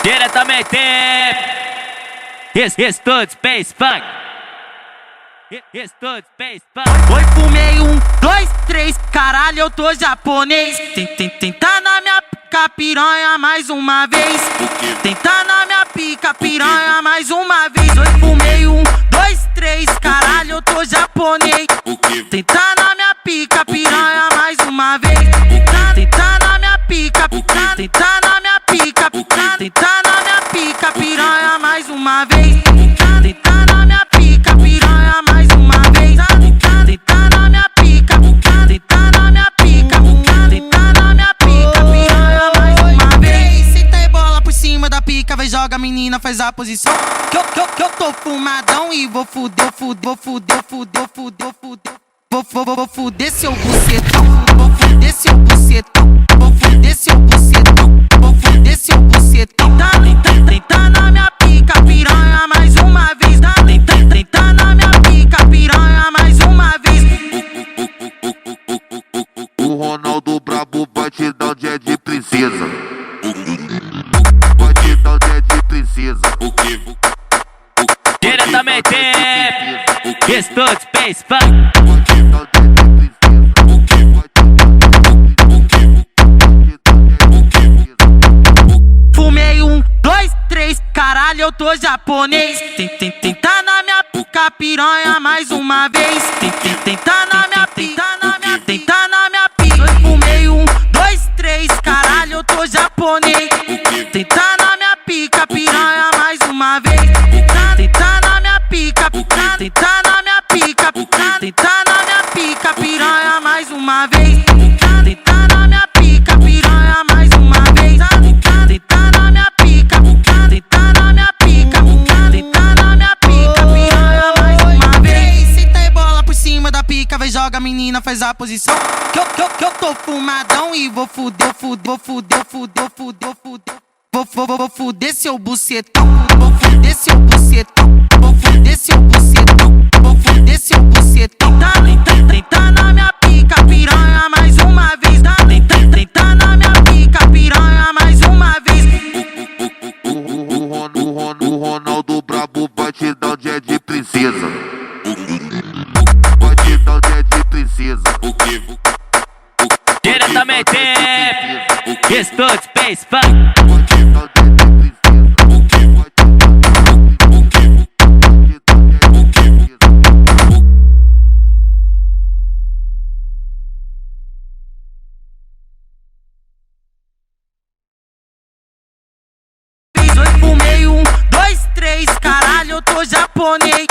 Diretamente Estúdio Space Funk. Estúdio Space Funk. Oi, fumei 1, 2, 3, caralho, eu tô japonês. Tenta na minha pica piranha mais uma vez. Tenta na minha pica piranha mais uma vez. Oi, fumei 1, 2, 3, caralho, eu tô japonês. Tenta na minha pica piranha mais uma vez. Tenta na minha pica, tenta na minha pica, tenta na minha pica piranha mais uma vez. Tenta na minha pica piranha mais uma vez. Tenta na minha pica, tenta na minha pica, tenta na minha pica piranha mais uma vez. Senta e bola por cima da pica, vai joga a menina, faz a posição. Que eu tô fumadão e vou fuder, fuder, fuder, fuder, fuder, fuder. Vou fuder seu bucetão, vou fuder seu bucetão, vou fuder seu bucetão, vou fuder seu bucetão. Tenta na minha pica piranha mais uma vez. Tenta na minha pica piranha mais uma vez. O Ronaldo brabo vai te dar um dia de princesa. Vai te dar um dia de princesa. Diretamente Estúdio Space Funk. Fumei 1, 2, 3, caralho, eu tô japonês. Tenta na minha pica piranha mais uma vez. Tenta na minha pica, tenta na minha pica. Fumei 1, 2, 3, caralho, eu tô japonês. Tenta na minha pica piranha mais uma vez. Tenta na minha pica, tenta na minha pica, tenta na minha pica piranha mais uma vez. Tenta na minha pica piranha mais uma vez. Tenta na minha pica, tenta na minha pica, tenta na minha pica piranha mais uma vez. Senta e bola por cima da pica, vai joga a menina, faz a posição. Que eu tô fumadão e vou fuder, fuder, fuder, fuder, fuder, fuder. Vou fuder seu bucetão, vou fuder seu bucetão, vou fuder seu bucetão, vou fuder seu bucetão. Tenta na minha pica piranha mais uma vez. Tenta na minha pica piranha mais uma vez. O Ronaldo brabo vai te dar um dia de princesa. Vai te dar um dia de princesa. Diretamente Estúdio Space Funk. Fumei 1, 2, 3, caralho, eu tô japonês.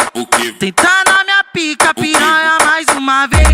Tenta na minha pica piranha mais uma vez.